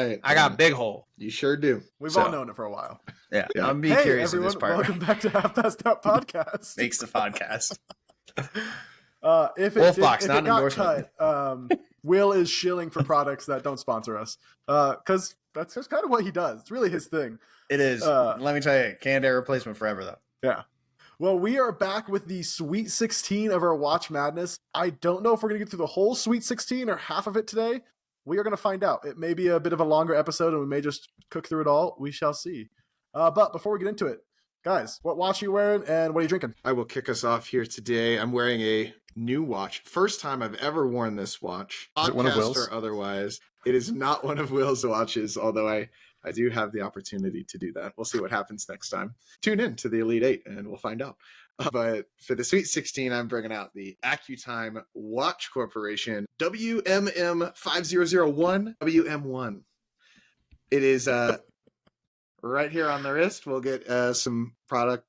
right. I got big hole. You sure do. We've all known it for a while. Yeah. Yeah. I'm Hey, curious everyone, of this part. welcome back to Half Past Out Podcast. Makes the podcast. If Wolfbox, it not an got endorsement. cut, Will is shilling for products that don't sponsor us. Because that's just kind of what he does. It's really his thing. It is. Let me tell you, canned air replacement forever, though. Yeah. Well, we are back with the Sweet 16 of our Watch Madness. I don't know if we're going to get through the whole Sweet 16 or half of it today. We are going to find out. It may be a bit of a longer episode and we may just cook through it all. We shall see. But before we get into it, guys, what watch are you wearing and what are you drinking? I will kick us off here today. I'm wearing a new watch. First time I've ever worn this watch. Is it one of Podcast Will's? or otherwise. It is not one of Will's watches, although I do have the opportunity to do that. We'll see what happens next time. Tune in to the Elite 8 and we'll find out. But for the Sweet 16, I'm bringing out the AccuTime Watch Corporation WMM5001 WM1. It is right here on the wrist. We'll get some product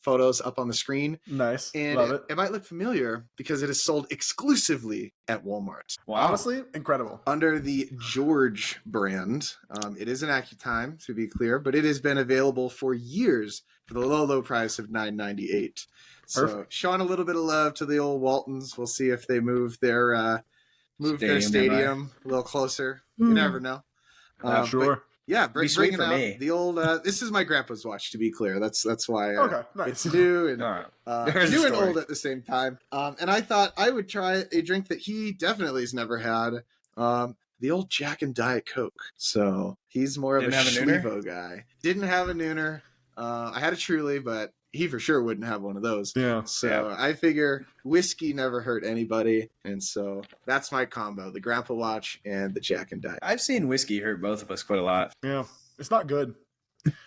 photos up on the screen. Nice. And Love it. it might look familiar because it is sold exclusively at Walmart. Wow. Honestly, incredible. Under the George brand. It is an AccuTime, to be clear, but it has been available for years for the low price of $9.98. So Perfect. showing a little bit of love to the old Waltons. We'll see if they move their Stadium stadium a little closer. You never know. Sure. But yeah, Be sweet bringing for out me. the old. This is my grandpa's watch, to be clear. That's why Okay, nice. it's new and All right. There's new a and story. old at the same time. And I thought I would try a drink that he definitely has never had. The old Jack and Diet Coke. So he's more of Didn't a have a Nooner? Schlevo guy. Didn't have a Nooner. I had a Truly, but he for sure wouldn't have one of those. Yeah. So I figure whiskey never hurt anybody. And so that's my combo, the Grandpa watch and the Jack and Diet. I've seen whiskey hurt both of us quite a lot. Yeah. It's not good.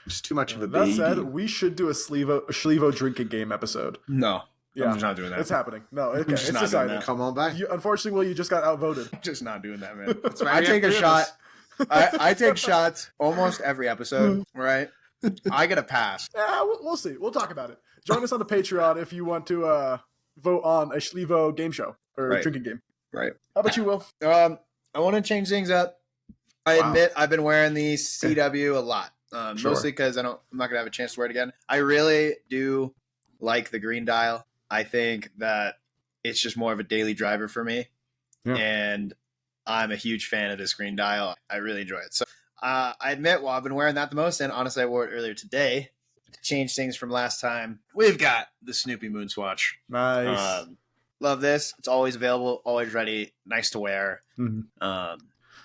Just too much of a That baby. said, we should do a Schlevo drinking game episode. No. Yeah. I'm just not doing that. It's happening. No, okay. just It's not doing decided. that. Come on by. Unfortunately, Will, you just got outvoted. I'm just not doing that, man. That's why I we take have a three of us. shot. I take shots almost every episode, right? I get a pass. Yeah, we'll see. We'll talk about it. Join us on the Patreon if you want to vote on a Schlevo game show or Right. drinking game. Right. How about you, Will? I want to change things up. I Wow. admit I've been wearing the CW a lot, Sure. mostly because I'm not going to have a chance to wear it again. I really do like the green dial. I think that it's just more of a daily driver for me, Yeah. and I'm a huge fan of this green dial. I really enjoy it. So I admit, well, I've been wearing that the most, and honestly, I wore it earlier today to change things from last time. We've got the Snoopy Moon Swatch. Nice. Love this. It's always available, always ready, nice to wear. Mhm.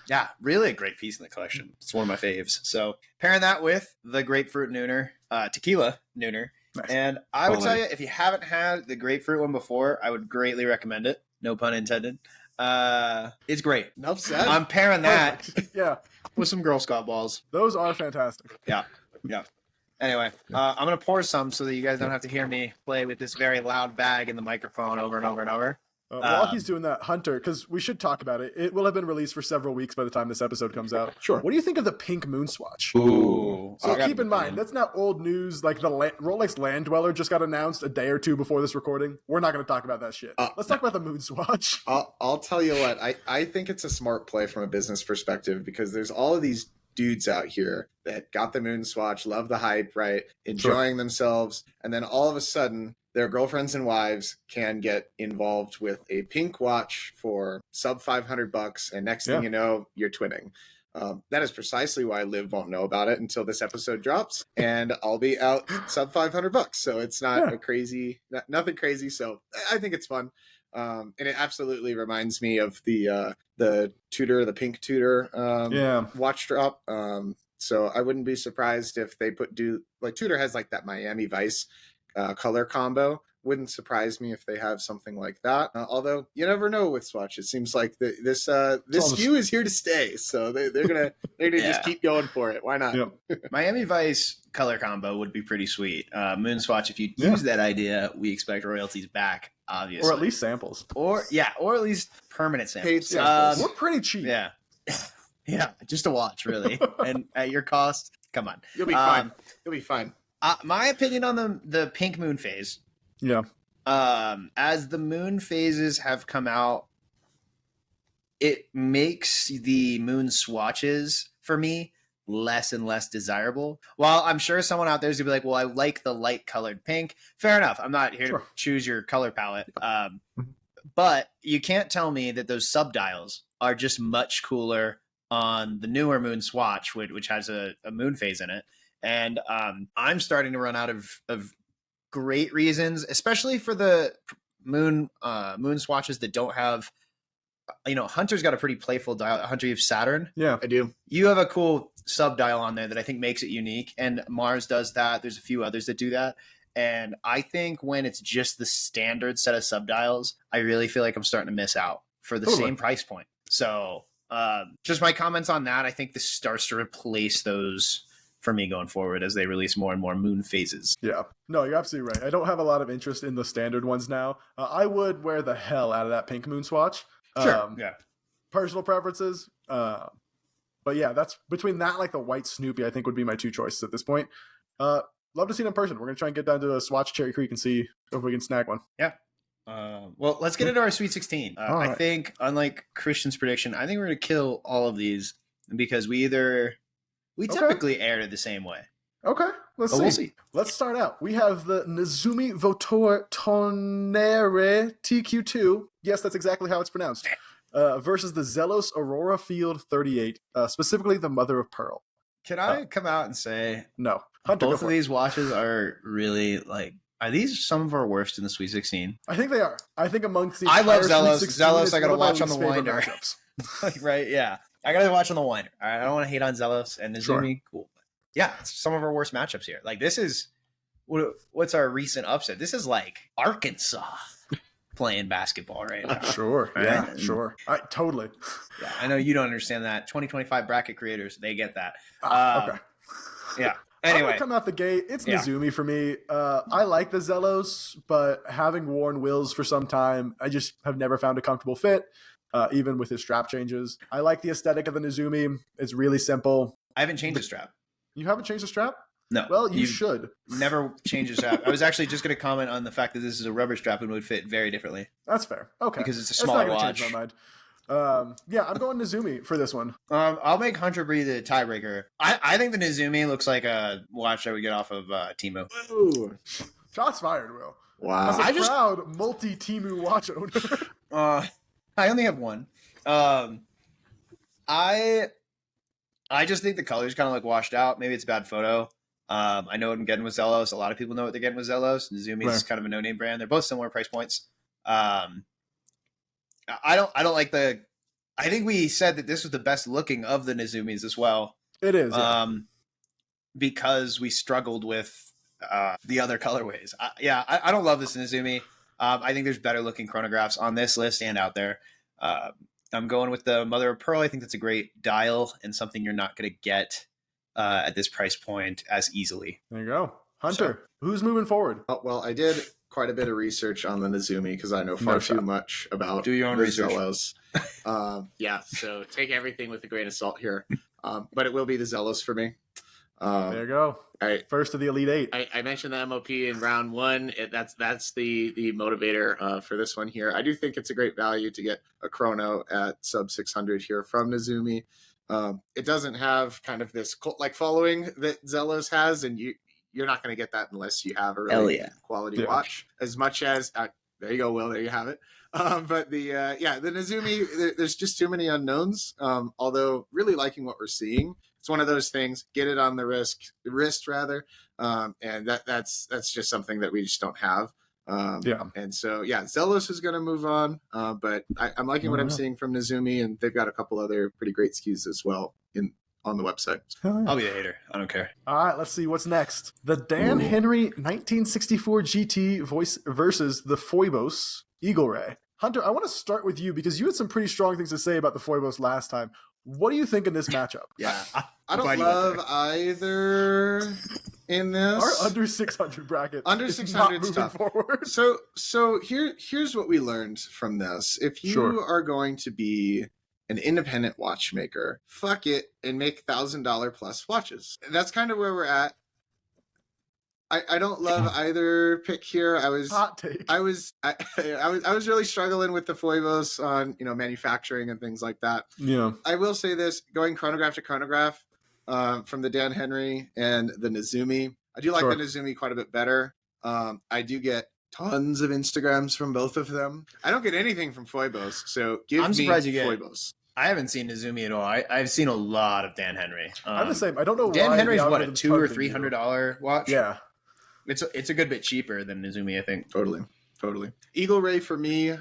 Yeah, really a great piece in the collection. It's one of my faves. So pairing that with the grapefruit Nooner, tequila Nooner. Nice. And I would tell Quality. you, if you haven't had the grapefruit one before, I would greatly recommend it. No pun intended. It's great. Enough said. I'm pairing that Perfect. Yeah, with some Girl Scout balls. those are fantastic. Yeah. Anyway, I'm going to pour some so that you guys don't have to hear me play with this very loud bag in the microphone over and over and over. While he's doing that, Hunter, because we should talk about it. It will have been released for several weeks by the time this episode comes out. Sure. What do you think of the pink moon swatch? Ooh. So I got keep in mind, that's not old news. Like the Rolex Land Dweller just got announced a day or two before this recording. We're not going to talk about that shit. Let's talk about the moon swatch. I'll tell you what, I think it's a smart play from a business perspective because there's all of these dudes out here that got the moon swatch, love the hype, right? Enjoying themselves. And then all of a sudden, their girlfriends and wives can get involved with a pink watch for sub $500. And next thing you know, you're twinning. That is precisely why Liv won't know about it until this episode drops, and I'll be out sub $500. So it's not a crazy, nothing crazy. So I think it's fun. And it absolutely reminds me of the Tudor, the pink Tudor watch drop. So I wouldn't be surprised if they like Tudor has like that Miami Vice color combo. Wouldn't surprise me if they have something like that. Although you never know with Swatch. It seems like this SKU is here to stay. So they're gonna just keep going for it. Why not? Yep. Miami Vice color combo would be pretty sweet. Moon Swatch, if you use that idea, we expect royalties back, obviously. Or at least samples. Or at least permanent samples. Paid samples. We're pretty cheap. Yeah. Yeah, just a watch, really. And at your cost, come on. You'll be fine. You'll be fine. My opinion on the pink moon phase. Yeah. As the moon phases have come out, it makes the moon swatches for me less and less desirable. While I'm sure someone out there is gonna be like, well, I like the light colored pink. Fair enough. I'm not here to choose your color palette. But you can't tell me that those subdials are just much cooler on the newer moon swatch, which has a moon phase in it. And I'm starting to run out of great reasons, especially for the moon swatches that don't have, Hunter's got a pretty playful dial. Hunter, you have Saturn. Yeah, I do. You have a cool sub dial on there that I think makes it unique, and Mars does that. There's a few others that do that. And I think when it's just the standard set of sub dials, I really feel like I'm starting to miss out for the same price point. So just my comments on that. I think this starts to replace those for me going forward as they release more and more moon phases. Yeah. No, you're absolutely right. I don't have a lot of interest in the standard ones now. I would wear the hell out of that pink moon swatch. Sure. Yeah. Personal preferences. But yeah, that's between that, like the white Snoopy, I think would be my two choices at this point. Love to see it in person. We're going to try and get down to a swatch Cherry Creek and see if we can snag one. Yeah. Well, let's get into our Sweet 16. I think, unlike Christian's prediction, I think we're going to kill all of these because we typically air it the same way. Okay, let's see. We'll see. Let's start out. We have the Nezumi Voiture Tonnerre TQ2. Yes, that's exactly how it's pronounced. Versus the Zelos Aurora Field 38, specifically the Mother of Pearl. Can I come out and say no? Hunter, both of these watches are really are these some of our worst in the Sweet 16? I think they are. I think amongst the I love Zelos. Sweet 16, Zelos, I got to watch on the winder. Right? Yeah, I got to watch on the winder. All right, I don't want to hate on Zelos and Nezumi. Cool. Yeah, it's some of our worst matchups here. Like this is what's our recent upset? This is like Arkansas playing basketball right now. Sure. Right? Yeah, sure. Totally. Yeah, I know you don't understand that. 2025 bracket creators, they get that. Okay. Yeah. Anyway, come out the gate. It's Nezumi for me. I like the Zelos, but having worn Wills for some time, I just have never found a comfortable fit, even with his strap changes. I like the aesthetic of the Nezumi. It's really simple. I haven't changed the strap. You haven't changed the strap? No. Well, you should. Never change the strap. I was actually just going to comment on the fact that this is a rubber strap and would fit very differently. That's fair. Okay. Because it's a smaller watch. Change my mind. Yeah, I'm going Nezumi for this one. I'll make Hunter be the tiebreaker. I think the Nezumi looks like a watch that we get off of Temu. Ooh. Shots fired, Will. Wow. As a proud multi-Temu watch owner. I only have one. I just think the colors kind of like washed out. Maybe it's a bad photo. I know what I'm getting with Zelos. A lot of people know what they're getting with Zelos. Nezumi is kind of a no-name brand. They're both similar price points. I don't like the. I think we said that this was the best looking of the Nezumis as well. It is, because we struggled with the other colorways. I don't love this Nezumi. I think there's better looking chronographs on this list and out there. I'm going with the Mother of Pearl. I think that's a great dial and something you're not going to get at this price point as easily. There you go. Hunter, who's moving forward? Well, I did quite a bit of research on the Nezumi because I know far too much about Do your own research. Zelos. So take everything with a grain of salt here. But it will be the Zelos for me. There you go. First of the Elite Eight. I mentioned the MOP in round one. That's the motivator for this one here. I do think it's a great value to get a chrono at sub 600 here from Nezumi. It doesn't have kind of this cult-like following that Zelos has, and you're not going to get that unless you have a really quality watch. As much as there you go, Will. There you have it. But the Nezumi, there's just too many unknowns. Although really liking what we're seeing. It's one of those things. Get it on the wrist, and that's just something that we just don't have. And so Zelos is going to move on, but I'm liking what I'm seeing from Nezumi, and they've got a couple other pretty great SKUs as well on the website. I'll be a hater. I don't care. All right, let's see what's next. The Dan Henry 1964 GT voice versus the Phoibos Eagle Ray. Hunter, I want to start with you because you had some pretty strong things to say about the Phoibos last time. What do you think in this matchup? Yeah, I don't love either in this. Our under 600 bracket. Under 600 stuff. Forward. So here's what we learned from this. If you are going to be an independent watchmaker, fuck it and make $1,000 plus watches. That's kind of where we're at. I don't love either pick here. Hot take. I was really struggling with the Foibos on manufacturing and things like that. Yeah. I will say this: going chronograph to chronograph from the Dan Henry and the Nezumi, I do like Sure. the Nezumi quite a bit better. I do get tons of Instagrams from both of them. I don't get anything from Foibos, so I'm surprised you get Foibos. I haven't seen Nezumi at all. I've seen a lot of Dan Henry. I'm the same. I don't know Dan why. Henry's the what, a algorithm's $200 or targeting you. $300 watch? Yeah. It's a good bit cheaper than Nezumi, I think. Totally. Eagle Ray for me.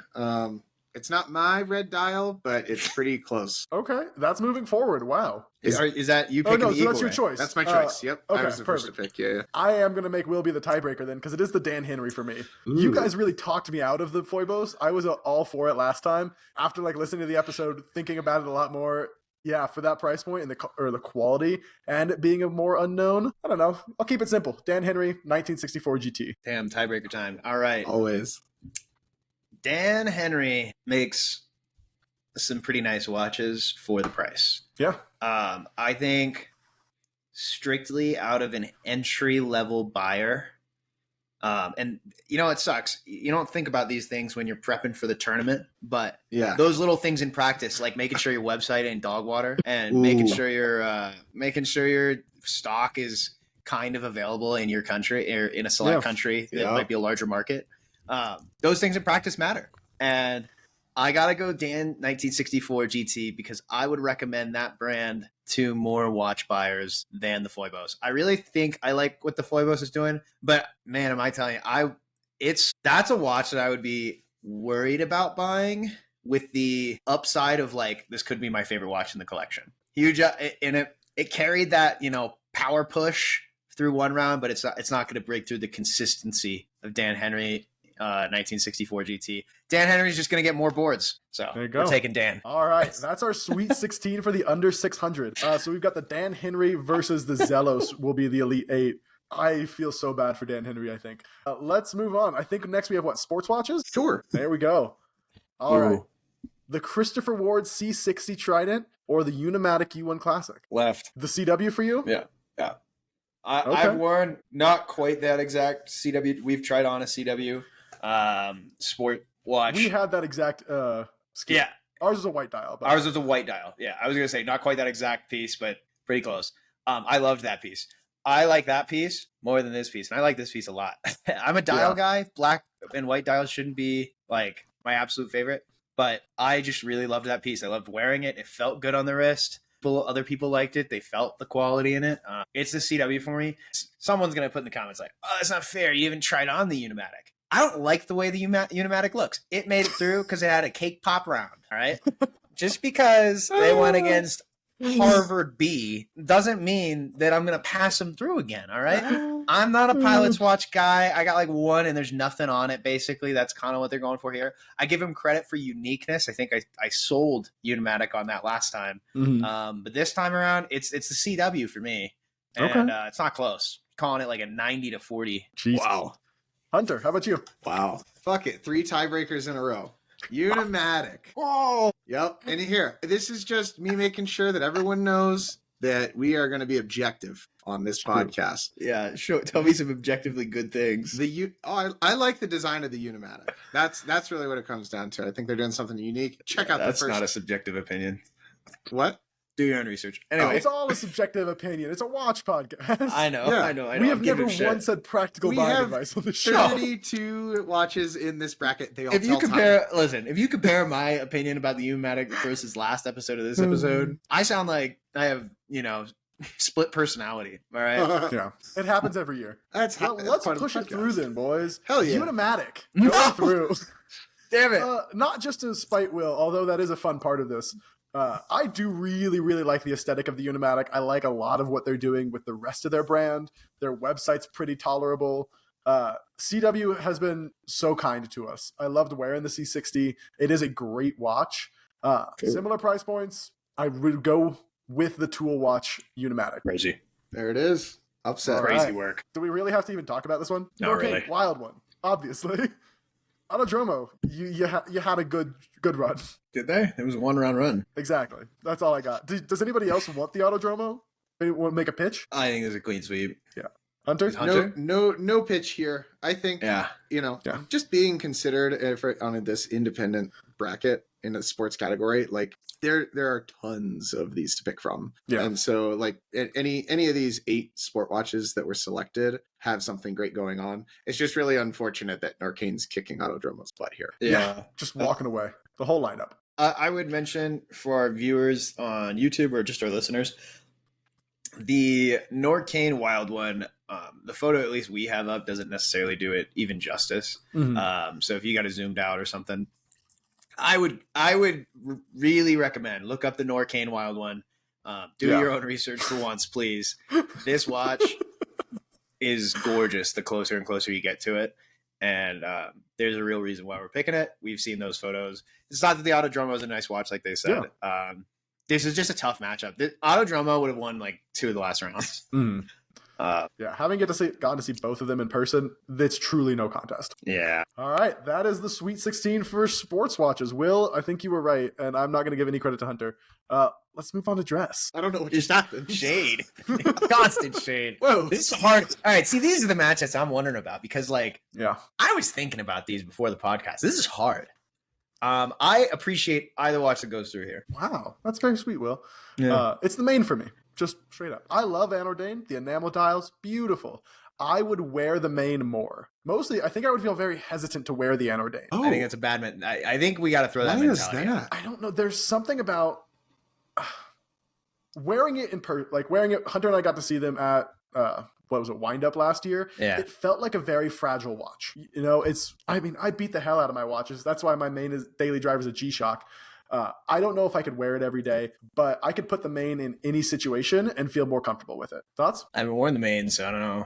It's not my red dial, but it's pretty close. Okay. That's moving forward. Wow. Is that you Oh, picking no, the so Eagle that's your Ray? choice. That's my choice. Yep. Okay, I was the first to perfect. pick. Yeah. I am going to make Will be the tiebreaker then, because it is the Dan Henry for me. You guys really talked me out of the Foibos. I was all for it last time. After listening to the episode, thinking about it a lot more. Yeah, for that price point and the quality and it being a more unknown, I don't know. I'll keep it simple. Dan Henry, 1964 GT. Damn, tiebreaker time. All right. Always. Dan Henry makes some pretty nice watches for the price. Yeah. I think strictly out of an entry level buyer. And it sucks. You don't think about these things when you're prepping for the tournament, but Yeah. those little things in practice, like making sure your website ain't dog water and Ooh. making sure your stock is kind of available in your country or in a select country that might be a larger market. Those things in practice matter. And I got to go Dan 1964 GT because I would recommend that brand to more watch buyers than the Foibos. I really think I like what the Foibos is doing, but man, am I telling you, that's a watch that I would be worried about buying with the upside of this could be my favorite watch in the collection. Huge, and it carried that, power push through one round, but it's not going to break through the consistency of Dan Henry 1964 GT. Dan Henry's just going to get more boards. So There you go. we're taking Dan. All right. That's our Sweet 16 for the under 600. So we've got the Dan Henry versus the Zelos will be the Elite 8. I feel so bad for Dan Henry, I think. Let's move on. I think next we have sports watches? Sure. There we go. All Ooh. right. The Christopher Ward C60 Trident or the Unimatic U1 Classic? Left. The CW for you? Yeah. Okay. I've worn not quite that exact CW. We've tried on a CW sport watch. We had that exact scheme. Yeah. Ours was a white dial. But Ours was a white dial. Yeah. I was going to say not quite that exact piece, but pretty close. I loved that piece. I like that piece more than this piece. And I like this piece a lot. I'm a dial guy. Black and white dials shouldn't be my absolute favorite, but I just really loved that piece. I loved wearing it. It felt good on the wrist. Other people liked it. They felt the quality in it. It's the CW for me. Someone's going to put in the comments oh, that's not fair. You haven't tried on the Unimatic. I don't like the way the Unimatic looks. It made it through because it had a cake pop round. All right. Just because they went against Harvard B doesn't mean that I'm going to pass them through again. All right. I'm not a pilot's watch guy. I got one and there's nothing on it. Basically, that's kind of what they're going for here. I give them credit for uniqueness. I think I sold Unimatic on that last time. Mhm. But this time around, it's the CW for me. And it's not close. Calling it a 90-40. Jeez. Wow. Hunter, how about you? Wow. Fuck it. 3 tiebreakers in a row. Unimatic. Oh, Yep. And here, this is just me making sure that everyone knows that we are going to be objective on this podcast. yeah. Tell me some objectively good things. I like the design of the Unimatic. That's really what it comes down to. I think they're doing something unique. Check out the That's first. not a subjective opinion. What? Do your own research. Anyway, It's all a subjective opinion. It's a watch podcast. I know. Yeah. I know. We have Give never a shit. once said practical We buying have advice on the show. 32 watches in this bracket. They all If you tell compare my opinion about the Umatic versus last episode of this episode, I sound like I have, split personality. All right. time. Yeah, it happens every year. That's Let's part of the push it podcast. through then, boys. Hell yeah. Unimatic. No! Go through. Damn it. Not just to spite Will, although that is a fun part of this. I do really, really like the aesthetic of the Unimatic. I like a lot of what they're doing with the rest of their brand. Their website's pretty tolerable. CW has been so kind to us. I loved wearing the C60. It is a great watch. Similar price points. I would go with the Tool Watch Unimatic. Crazy. There it is. Upset. All Crazy right. work. Do we really have to even talk about this one? Not Okay, really. Wild one, obviously. Autodromo, you had a good run. Did they? It was a 1-round run. Exactly. That's all I got. Does anybody else want the Autodromo? Anyone make a pitch? I think it was a clean sweep. Hunter? Hunter? No pitch here. I think, Yeah. just being considered on this independent bracket in a sports category, like there are tons of these to pick from. Yeah. And so like any of these 8 sport watches that were selected have something great going on. It's just really unfortunate that Narcane's kicking Autodromo's butt here. Yeah. Just walking away. The whole lineup. I would mention for our viewers on YouTube or just our listeners, the Norcane Wild one, the photo at least we have up doesn't necessarily do it even justice. Mm-hmm. So if you got it zoomed out or something, I would really recommend look up the Norcane Wild one. Do your own research for once, please. This watch is gorgeous the closer and closer you get to it. And there's a real reason why we're picking it. We've seen those photos. It's not that the Autodromo is a nice watch, like they said. Yeah. This is just a tough matchup. The Autodromo would have won like 2 of the last rounds. Having gotten to see both of them in person, that's truly no contest. Yeah. All right, that is the Sweet 16 for sports watches. Will, I think you were right, and I'm not going to give any credit to Hunter. Let's move on to dress. I don't know what just happened. Shade. Constant shade. Whoa. This is hard. All right, see, these are the matchups I'm wondering about because, like, Yeah. I was thinking about these before the podcast. This is hard. I appreciate either watch that goes through here. Wow, that's very sweet, Will. Yeah. It's the main for me, just straight up. I love Anordain. The enamel dials, beautiful. I would wear the main more. Mostly, I think I would feel very hesitant to wear the Anordain. Oh, I think it's a bad I think we got to throw that why is mentality out. that? I don't know. There's something about wearing it wearing it. Hunter and I got to see them at Wind Up last year. Yeah. It felt like a very fragile watch. I beat the hell out of my watches. That's why my main daily driver is a G-Shock. I don't know if I could wear it every day, but I could put the main in any situation and feel more comfortable with it. Thoughts? I haven't worn the main, so I don't know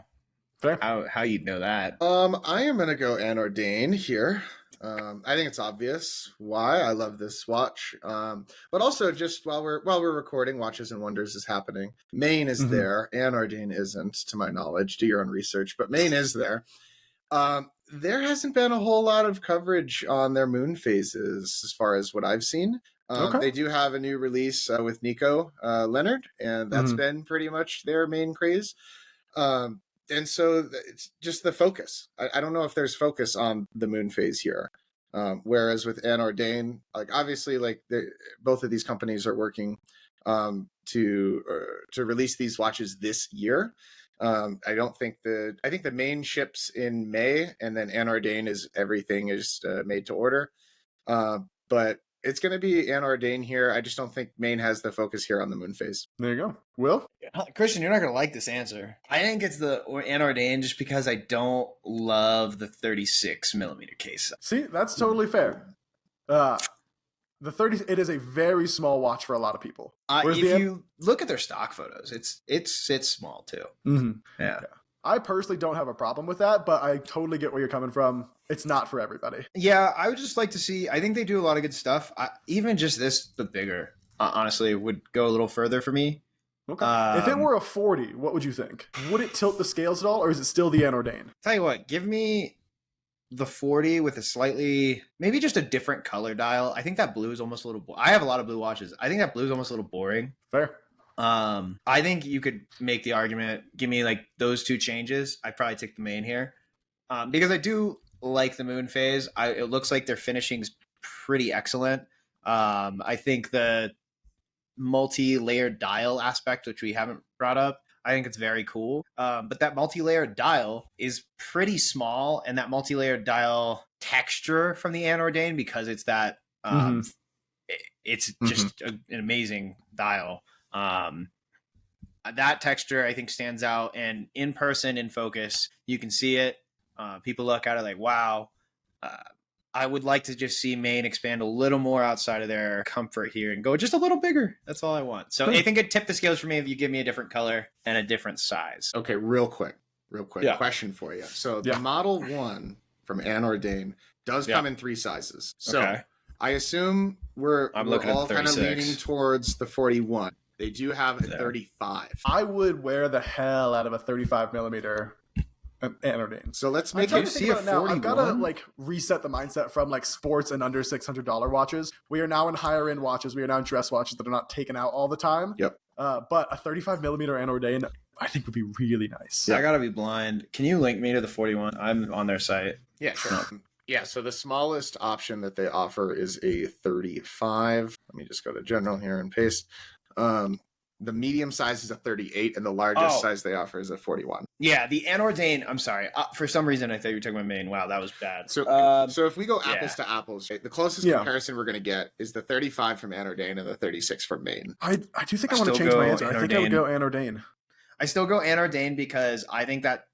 Fair. how you'd know that. I am gonna go Anordain here. I think it's obvious why I love this watch. But also just while we're recording, Watches and Wonders is happening. Maine is there. Anordain isn't, to my knowledge. Do your own research, but Maine is there. There hasn't been a whole lot of coverage on their moon phases as far as what I've seen. They do have a new release with Nico Leonard, and that's been pretty much their main craze. And so it's just the focus. I don't know if there's focus on the moon phase here. Whereas with Anordain, like obviously, like both of these companies are working to release these watches this year. I think the main ships in May, and then Anordain is everything is made to order. But it's going to be Anordain here. I just don't think Maine has the focus here on the moon phase. There you go. Will? Christian, you're not going to like this answer. I think it's the Anordain just because I don't love the 36 millimeter case. See, that's totally fair. It is a very small watch for a lot of people. If you look at their stock photos, it's small too. Mm-hmm. Yeah. I personally don't have a problem with that, but I totally get where you're coming from. It's not for everybody. Yeah, I would just like to see. I think they do a lot of good stuff. Even just this, the bigger, honestly, would go a little further for me. Okay. If it were a 40, what would you think? Would it tilt the scales at all, or is it still the Anordain? Tell you what, give me the 40 with a slightly, maybe just a different color dial. I think that blue is almost a little. I have a lot of blue watches. I think that blue is almost a little boring. Fair. I think you could make the argument, give me like those two changes. I'd probably take the main here. Because I do like the moon phase. It looks like their finishing's pretty excellent. I think the multi-layered dial aspect, which we haven't brought up, I think it's very cool. But that multi-layered dial is pretty small, and that multi-layered dial texture from the Anordain, because it's that it's just an amazing dial. That texture I think stands out, and in person, in focus, you can see it. People look at it like, wow. I would like to just see Maine expand a little more outside of their comfort here and go just a little bigger. That's all I want. So I think it'd tip the scales for me if you give me a different color and a different size. Okay, real quick Yeah. question for you. So the Model 1 from Anordain does come in 3 sizes. So Okay. I assume we're looking at all the kind of 36. leaning towards the 41. They do have a 35. I would wear the hell out of a 35 millimeter Anordain. So let's I'm make trying it to think about it now. I've 41. got to like reset the mindset from like sports and under $600 watches. We are now in higher end watches. We are now in dress watches that are not taken out all the time. Yep. But a 35 millimeter Anordain, I think would be really nice. I gotta be blind. Can you link me to the 41? I'm on their site. Yeah, sure. Yeah, so the smallest option that they offer is a 35. Let me just go to general here and paste. The medium size is a 38, and the largest size they offer is a 41. Yeah, the Anordain. I'm sorry. For some reason, I thought you were talking about main. Wow, that was bad. So if we go apples to apples, right, the closest comparison we're going to get is the 35 from Anordain and the 36 from Maine. I do think I want to change my answer. I think I would go Anordain. I still go Anordain because I think that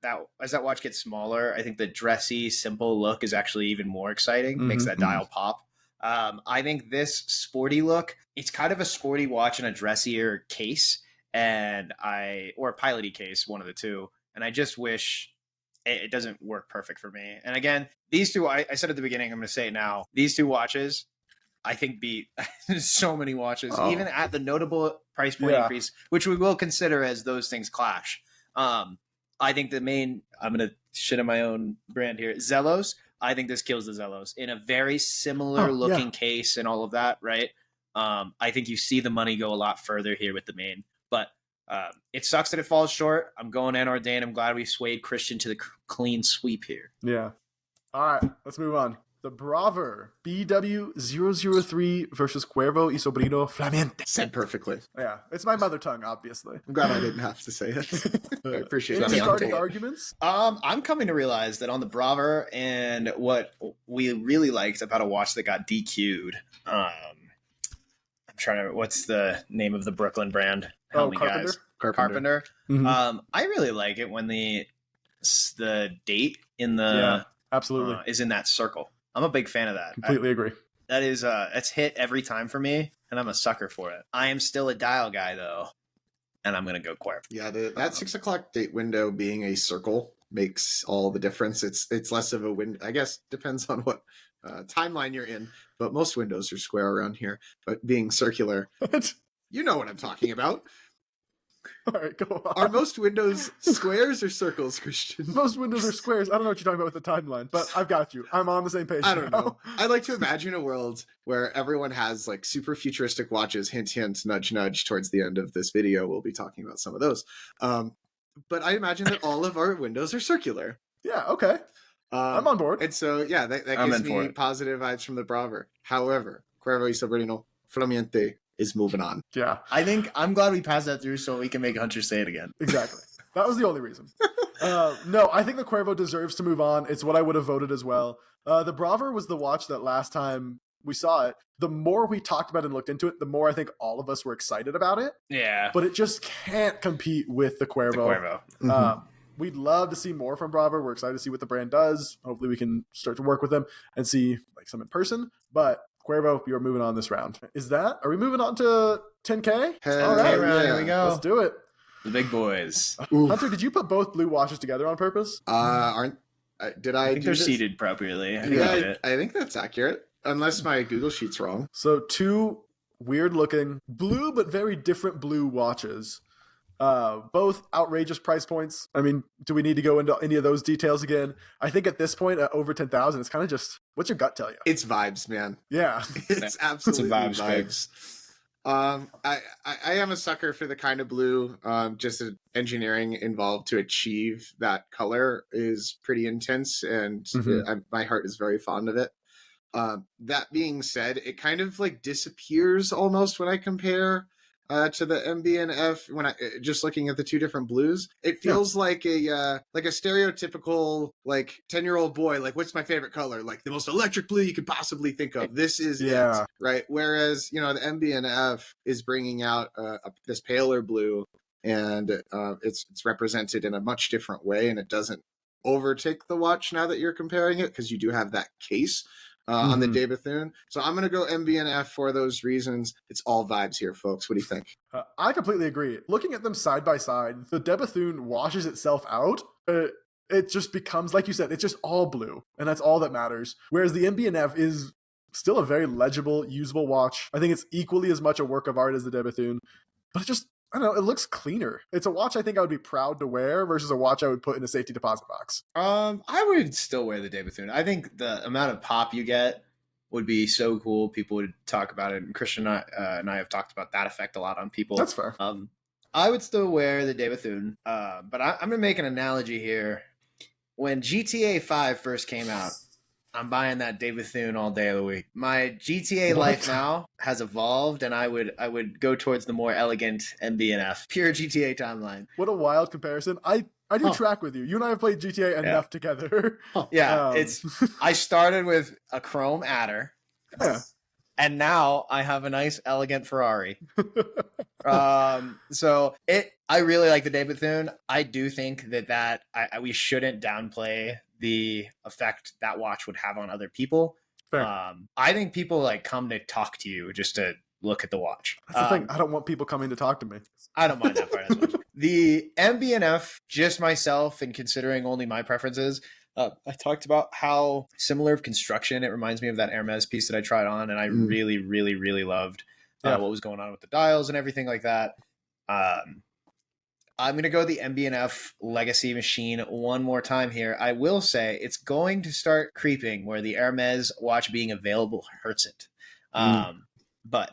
as that watch gets smaller, I think the dressy, simple look is actually even more exciting. Makes that dial pop. I think this sporty look, it's kind of a sporty watch in a dressier case, or a piloty case, one of the two. And I just wish it doesn't work perfect for me. And again, these two, I said at the beginning, I'm going to say it now. These two watches, I think beat so many watches, even at the notable price point increase, which we will consider as those things clash. I think the main, I'm going to shit on my own brand here, Zelos. I think this kills the Zelos in a very similar looking case and all of that, right? I think you see the money go a lot further here with the main, but it sucks that it falls short. I'm going Anordain. I'm glad we swayed Christian to the clean sweep here. Yeah. All right, let's move on. The Braver BW003 versus Cuervo y Sobrino Flameante. Said perfectly. Yeah, it's my mother tongue, obviously. I'm glad I didn't have to say it. I appreciate that. Any starting arguments? I'm coming to realize that on the Braver and what we really liked about a watch that got DQ'd. I'm trying to. What's the name of the Brooklyn brand? Help me, Carpenter. guys. Carpenter. Mm-hmm. I really like it when the date in the absolutely is in that circle. I'm a big fan of that. Completely agree. That is that's hit every time for me, and I'm a sucker for it. I am still a dial guy though, and I'm gonna go Cuervo. Yeah, that 6 o'clock date window being a circle makes all the difference. It's less of a window. I guess depends on what timeline you're in, but most windows are square around here. But being circular, you know what I'm talking about. All right, go on. Are most windows squares or circles, Christian? Most windows are squares. I don't know what you're talking about with the timeline, but I've got you. I'm on the same page. I don't know. I like to imagine a world where everyone has like super futuristic watches. Hint, hint, nudge, nudge. Towards the end of this video, we'll be talking about some of those. But I imagine that all of our windows are circular. Yeah, okay. I'm on board. And so, yeah, that gives me positive vibes from the Braver. However, Cuervo y Sobrino Flameante is moving on. Yeah. I think I'm glad we passed that through so we can make Hunter say it again. Exactly. That was the only reason. No, I think the Cuervo deserves to move on. It's what I would have voted as well. The Braver was the watch that last time we saw it, the more we talked about it and looked into it, the more I think all of us were excited about it. Yeah. But it just can't compete with the Cuervo. We'd love to see more from Braver. We're excited to see what the brand does. Hopefully we can start to work with them and see like some in person. But Cuervo, you're moving on this round. Are we moving on to 10K? All right, here we go. Let's do it. The big boys. Hunter, did you put both blue watches together on purpose? I think they're seated appropriately. I think that's accurate, unless my Google Sheet's wrong. So two weird-looking blue but very different blue watches. Both outrageous price points. I mean, do we need to go into any of those details again? I think at this point, at over 10,000, it's kind of just, what's your gut tell you? It's vibes, man. Yeah. It's absolutely vibes. I am a sucker for the kind of blue. Just engineering involved to achieve that color is pretty intense, and my heart is very fond of it. That being said, it kind of like disappears almost when I compare to the MB&F. When I just looking at the two different blues, it feels like a stereotypical like 10-year-old boy. Like, what's my favorite color? Like the most electric blue you could possibly think of. This is it, right? Whereas the MB&F is bringing out this paler blue, and it's represented in a much different way, and it doesn't overtake the watch now that you're comparing it, because you do have that case on the De Bethune. So I'm going to go MB&F for those reasons. It's all vibes here, folks. What do you think? I completely agree. Looking at them side by side, the De Bethune washes itself out. It just becomes, like you said, it's just all blue, and that's all that matters. Whereas the MB&F is still a very legible, usable watch. I think it's equally as much a work of art as the De Bethune, but it just, I don't know, it looks cleaner. It's a watch I think I would be proud to wear versus a watch I would put in a safety deposit box. I would still wear the De Bethune. I think the amount of pop you get would be so cool. People would talk about it, and Christian and I have talked about that effect a lot on people. That's fair. I would still wear the de Bethune, but I'm going to make an analogy here. When GTA 5 first came out, I'm buying that de Bethune all day of the week. My GTA life now has evolved, and I would go towards the more elegant MB&F, pure GTA timeline. What a wild comparison. I do track with you. You and I have played GTA enough together. Yeah, I started with a chrome adder. Yeah. And now I have a nice, elegant Ferrari. So I really like the de Bethune. I do think that we shouldn't downplay the effect that watch would have on other people. I think people like come to talk to you just to look at the watch. That's the thing. I don't want people coming to talk to me. I don't mind that part as much. The MB&F, just myself and considering only my preferences, I talked about how similar of construction it reminds me of that Hermes piece that I tried on, and I really, really, really loved what was going on with the dials and everything like that. I'm going to go the MB&F Legacy machine one more time here. I will say it's going to start creeping where the Hermes watch being available hurts it. But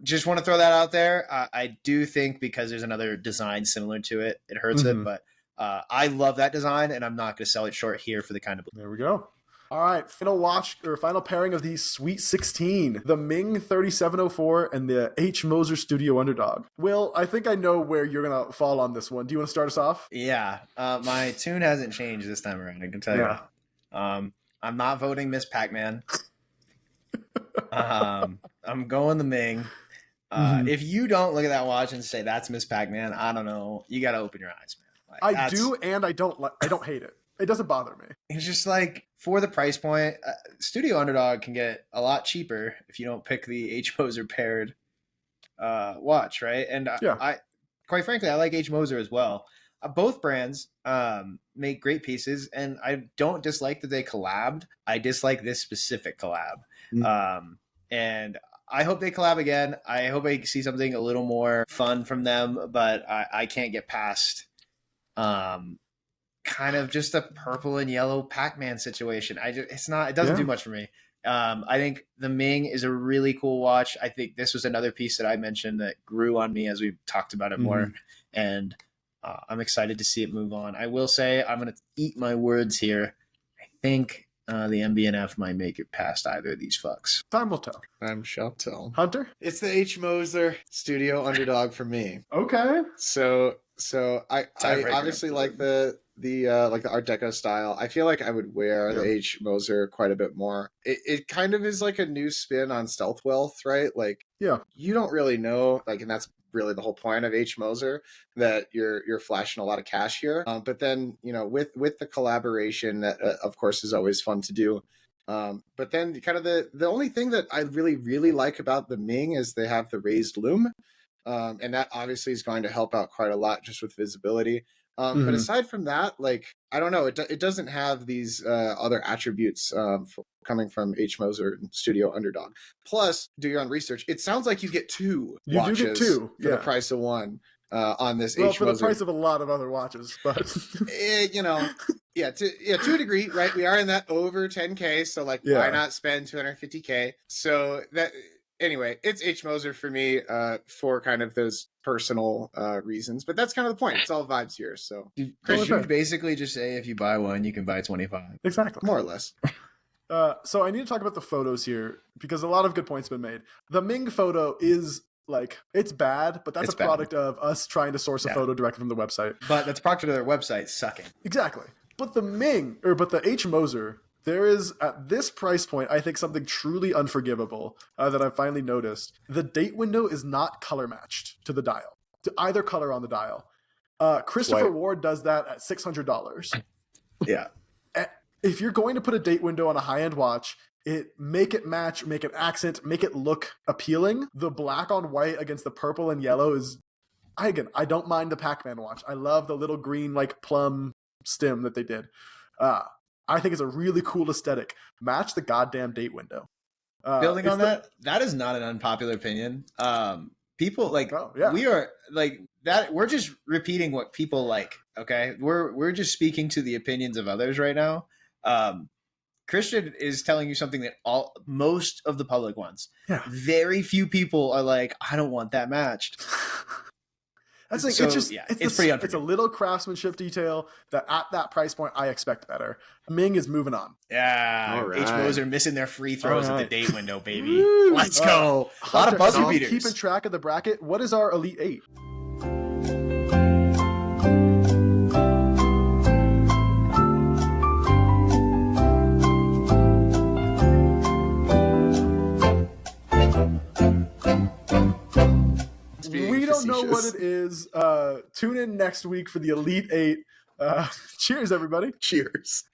just want to throw that out there. I do think because there's another design similar to it, it hurts it, but I love that design, and I'm not going to sell it short here for the kind of. There we go. All right, final pairing of the Sweet 16, the Ming 3704 and the H. Moser Studio Underdog. Will, I think I know where you're going to fall on this one. Do you want to start us off? Yeah, my tune hasn't changed this time around, I can tell you. I'm not voting Miss Pac-Man. I'm going the Ming. If you don't look at that watch and say that's Miss Pac-Man, I don't know. You got to open your eyes, man. I do, and I don't hate it. It doesn't bother me. It's just like for the price point, Studio Underdog can get a lot cheaper if you don't pick the H. Moser paired watch, right? And I quite frankly, I like H. Moser as well. Both brands make great pieces, and I don't dislike that they collabed. I dislike this specific collab. And I hope they collab again. I hope I see something a little more fun from them, but I can't get past kind of just a purple and yellow Pac-Man situation. It doesn't do much for me. I think the Ming is a really cool watch. I think this was another piece that I mentioned that grew on me as we talked about it more. And I'm excited to see it move on. I will say I'm going to eat my words here. I think the MB&F might make it past either of these fucks. Time will tell. Time shall tell. Hunter? It's the H. Moser Studio Underdog for me. Okay. So I obviously like the Art Deco style. I feel like I would wear the H. Moser quite a bit more. It kind of is like a new spin on stealth wealth, right? Like, you don't really know, like, and that's really the whole point of H. Moser, that you're flashing a lot of cash here. But then, with the collaboration, that of course is always fun to do. But then kind of the only thing that I really, really like about the Ming is they have the raised loom. And that obviously is going to help out quite a lot just with visibility. But aside from that, like, I don't know, it doesn't have these other attributes coming from H. Moser Studio Underdog. Plus, do your own research. It sounds like you get two watches for the price of one on this H. Moser. Well, for the price of a lot of other watches, but to a degree, right? We are in that over 10K, so like, why not spend 250K? So that. Anyway, it's H. Moser for me for kind of those personal reasons. But that's kind of the point. It's all vibes here. So, Chris, you basically just say if you buy one, you can buy 25. Exactly. More or less. So I need to talk about the photos here because a lot of good points have been made. The Ming photo is like, it's bad, but that's a product of us trying to source a photo directly from the website. But that's a product of their website sucking. Exactly. But the H. Moser, there is, at this price point, I think something truly unforgivable that I've finally noticed. The date window is not color matched to the dial, to either color on the dial. Christopher Ward does that at $600. Yeah. If you're going to put a date window on a high-end watch, make it match, make it accent, make it look appealing. The black on white against the purple and yellow is, I don't mind the Pac-Man watch. I love the little green, like, plum stem that they did. I think it's a really cool aesthetic. Match the goddamn date window. Building on that is not an unpopular opinion. People like we are like that. We're just repeating what people like. Okay, we're just speaking to the opinions of others right now. Christian is telling you something that most of the public wants. Yeah. Very few people are like, I don't want that matched. That's like, So, it's just yeah, it's, it's the- pretty it's a unforgiving. little craftsmanship detail that at that price point I expect better. Ming is moving on. Yeah, All right. HMOs are missing their free throws All at right. the date window, baby. Woo! Let's go. A lot Hunter, of buzzer are you beaters. keeping track of the bracket? What is our Elite 8? Being We don't know what facetious. it is. Tune in next week for the Elite 8. Cheers, everybody. Cheers.